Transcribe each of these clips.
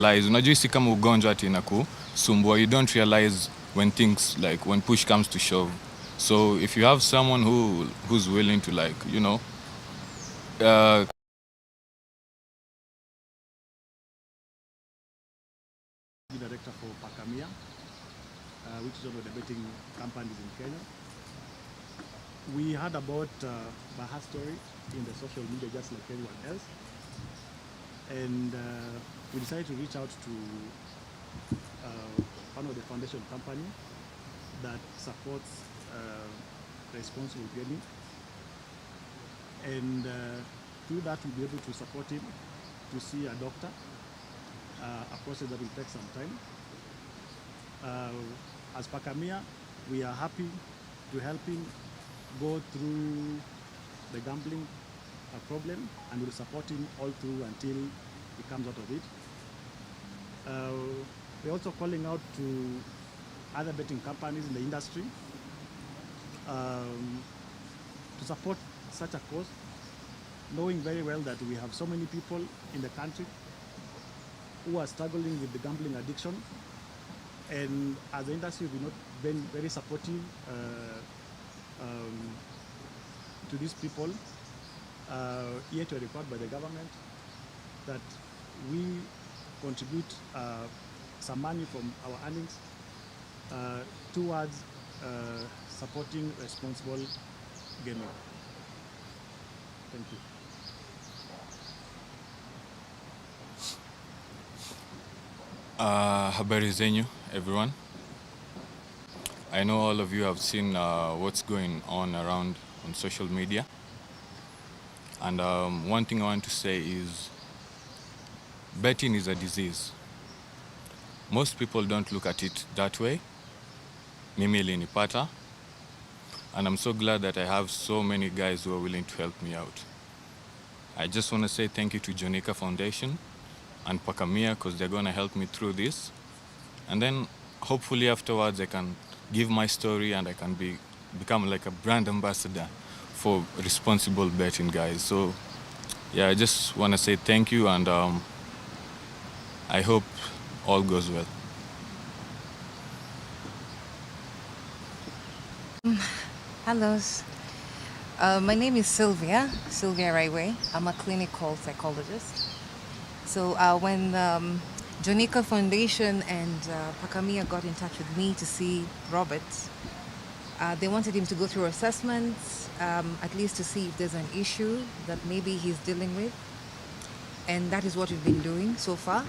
Unajua si kama ugonjwa ati inakusumbua. You don't realize when things like when push comes to shove. So if you have someone who's willing to uh, director for Pakamia, which is one of the betting companies in Kenya. We heard about Baha story in the social media just like everyone else. And we decided to reach out to one of the foundation company that supports responsible gaming. And through that, we'll be able to support him to see a doctor, a process that will take some time. As Pakamia, we are happy to help him go through the gambling problem, and we'll support him all through until he comes out of it. We're also calling out to other betting companies in the industry to support such a cause, knowing very well that we have so many people in the country who are struggling with the gambling addiction, and as the industry we've not been very supportive to these people. Yet we're required by the government that we contribute some money from our earnings towards supporting responsible gaming. Thank you. Habari zenyu, everyone. I know all of you have seen what's going on around on social media. And one thing I want to say is betting is a disease. Most people don't look at it that way. Mimi ilinipata. And I'm so glad that I have so many guys who are willing to help me out. I just want to say thank you to Georgina Foundation and Pakamia because they're going to help me through this. And then hopefully afterwards I can give my story and I can become like a brand ambassador for responsible betting, guys. So yeah, I just want to say thank you, and I hope all goes well. Hello. My name is Sylvia Raiway. I'm a clinical psychologist. So when Jonica Foundation and Pakamia got in touch with me to see Robert, they wanted him to go through assessments, at least to see if there's an issue that maybe he's dealing with. And that is what we've been doing so far.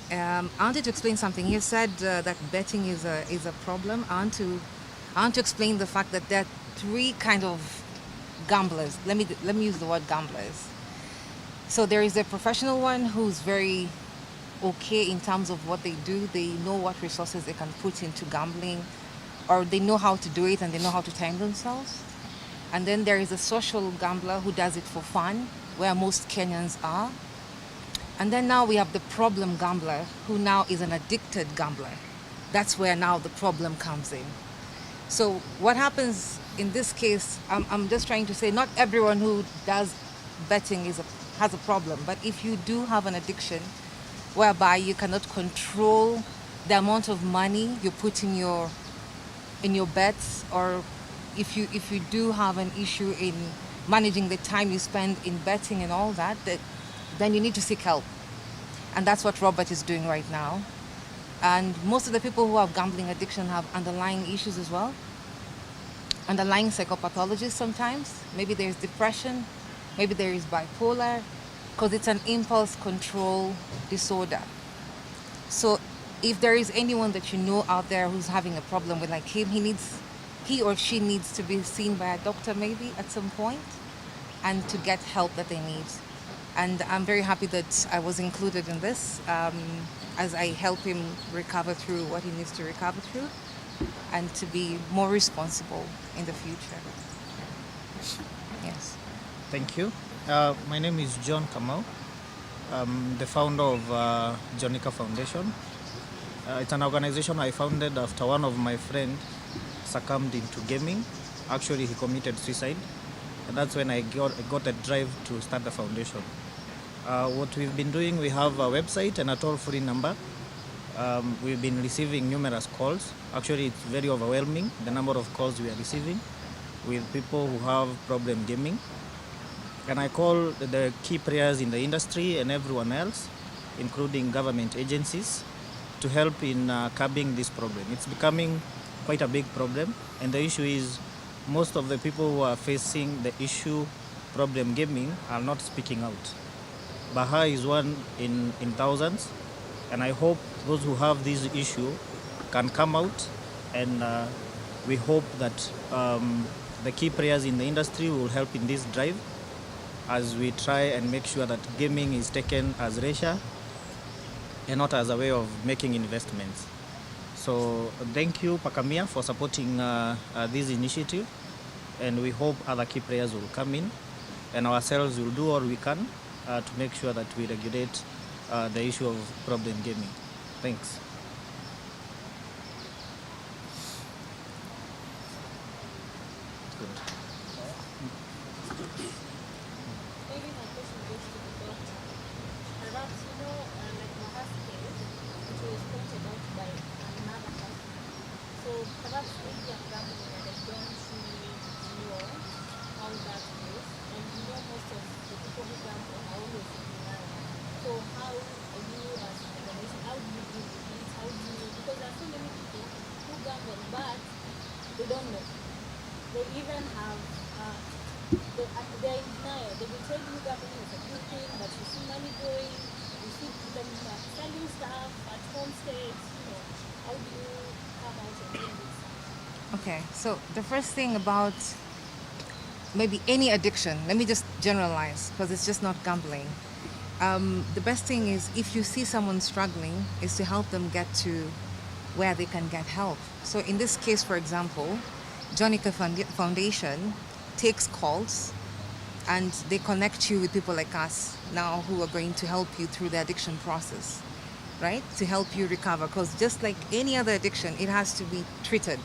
I wanted to explain something. He said that betting is a problem. I want to explain the fact that there are three kind of gamblers. Let me use the word gamblers. So there is a professional one who's very okay in terms of what they do. They know what resources they can put into gambling, or they know how to do it and they know how to time themselves. And then there is a social gambler who does it for fun, where most Kenyans are. And then now we have the problem gambler, who now is an addicted gambler. That's where now the problem comes in. So what happens in this case, I'm just trying to say, not everyone who does betting has a problem, but if you do have an addiction whereby you cannot control the amount of money you put in your bets, or if you do have an issue in managing the time you spend in betting and all that, then you need to seek help. And that's what Robert is doing right now. And most of the people who have gambling addiction have underlying issues as well. Underlying psychopathologies sometimes. Maybe there's depression, maybe there is bipolar, because it's an impulse control disorder. So if there is anyone that you know out there who's having a problem with like him, he or she needs to be seen by a doctor maybe at some point, and to get help that they need. And I'm very happy that I was included in this as I help him recover through what he needs to recover through, and to be more responsible in the future. Yes. Thank you. My name is John Kamau. I'm the founder of Jonica Foundation. It's an organization I founded after one of my friends succumbed into gaming. Actually, he committed suicide. And that's when I got a drive to start the foundation. What we've been doing, we have a website and a toll-free number. We've been receiving numerous calls. Actually, it's very overwhelming, the number of calls we are receiving with people who have problem gaming. And I call the key players in the industry and everyone else, including government agencies, to help in curbing this problem. It's becoming quite a big problem, and the issue is most of the people who are facing the issue problem gaming are not speaking out. Baha is one in thousands, and I hope those who have this issue can come out, and we hope that the key players in the industry will help in this drive as we try and make sure that gaming is taken as leisure and not as a way of making investments. So thank you, Pakamia, for supporting this initiative, and we hope other key players will come in, and ourselves will do all we can to make sure that we regulate the issue of problem gaming. Thanks. Good. Maybe my question goes to the doctor. Perhaps, like Baha's case, which was pointed out by another person. So perhaps maybe I'm gambling and I don't really know how that is. And most of the people who gamble are always in denial. So how are you as an organization, how do you deal with it? How do you, because there are so many people who gamble, but they don't know. They even have they're in denial. They will tell you gambling is a good thing, but you see money going, you see them selling stuff at homesteads, how do you come out and deal with that? Okay, so the first thing about maybe any addiction, let me just generalize because it's just not gambling. The best thing is if you see someone struggling is to help them get to where they can get help. So in this case, for example, Jonica Foundation takes calls and they connect you with people like us now who are going to help you through the addiction process, right? To help you recover, because just like any other addiction, it has to be treated.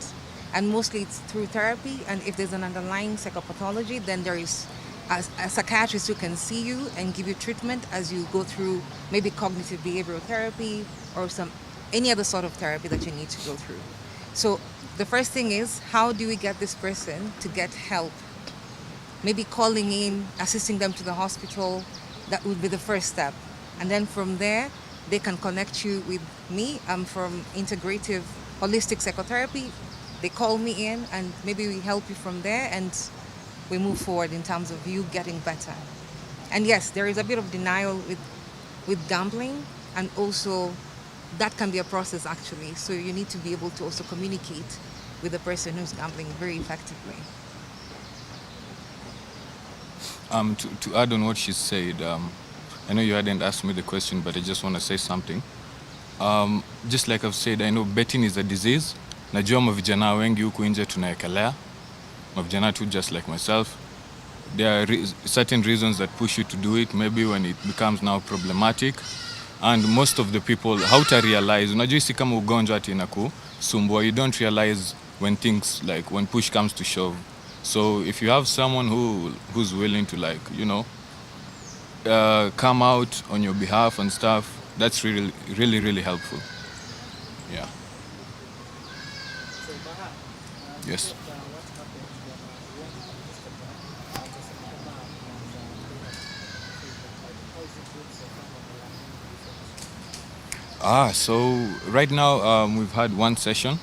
And mostly it's through therapy, and if there's an underlying psychopathology, then there is a psychiatrist who can see you and give you treatment as you go through maybe cognitive behavioral therapy or any other sort of therapy that you need to go through. So the first thing is, how do we get this person to get help? Maybe calling in, assisting them to the hospital, that would be the first step. And then from there, they can connect you with me. I'm from integrative holistic psychotherapy. They call me in and maybe we help you from there and we move forward in terms of you getting better. And yes, there is a bit of denial with gambling, and also that can be a process actually. So you need to be able to also communicate with the person who's gambling very effectively. To add on what she said, I know you hadn't asked me the question, but I just want to say something. Just like I've said, I know betting is a disease. Najua mavijana wengi huku nje tunaekelea. Mavijana too, just like myself. There are certain reasons that push you to do it, maybe when it becomes now problematic. And most of the people, how to realize, unajua isi kama ugonjwa ati inakusumbua, you don't realize when things, like when push comes to shove. So if you have someone who's willing to come out on your behalf and stuff, that's really, really, really helpful. Yeah. So Baha, Yes. what happened when you listed the how is it going so far on the So right now we've had one session.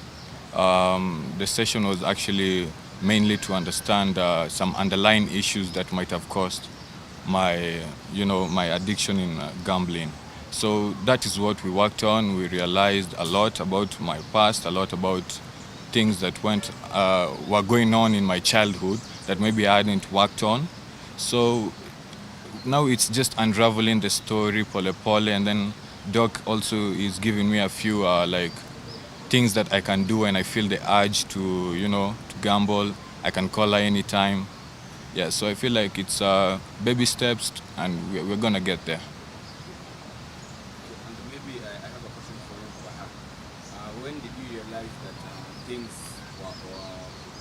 The session was actually mainly to understand some underlying issues that might have caused my addiction in gambling. So that is what we worked on. We realized a lot about my past, a lot about things that were going on in my childhood that maybe I hadn't worked on. So now it's just unraveling the story pole pole, and then Doc also is giving me a few things that I can do when I feel the urge to gamble. I can call her anytime. Yeah, so I feel like it's baby steps, and we're gonna get there. And maybe I have a question for you, Baha. When did you realize that things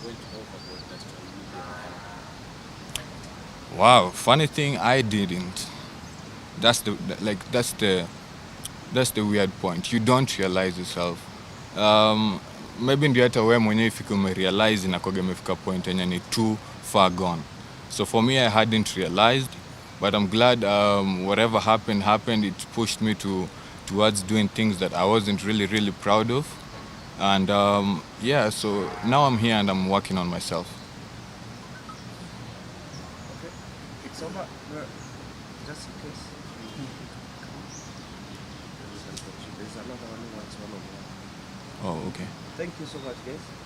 went overboard that you Wow, funny thing, I didn't. That's the weird point. You don't realize yourself. Maybe ndio hata wewe mwenyewe ifike umerealize inakuwaga imefika point yenye ni too far gone. So for me, I hadn't realized, but I'm glad whatever happened. It pushed me towards doing things that I wasn't really proud of. And yeah, so now I'm here and I'm working on myself. Okay, it's over. Just in case. There's another one who wants one on one. Oh, okay. Thank you so much, guys.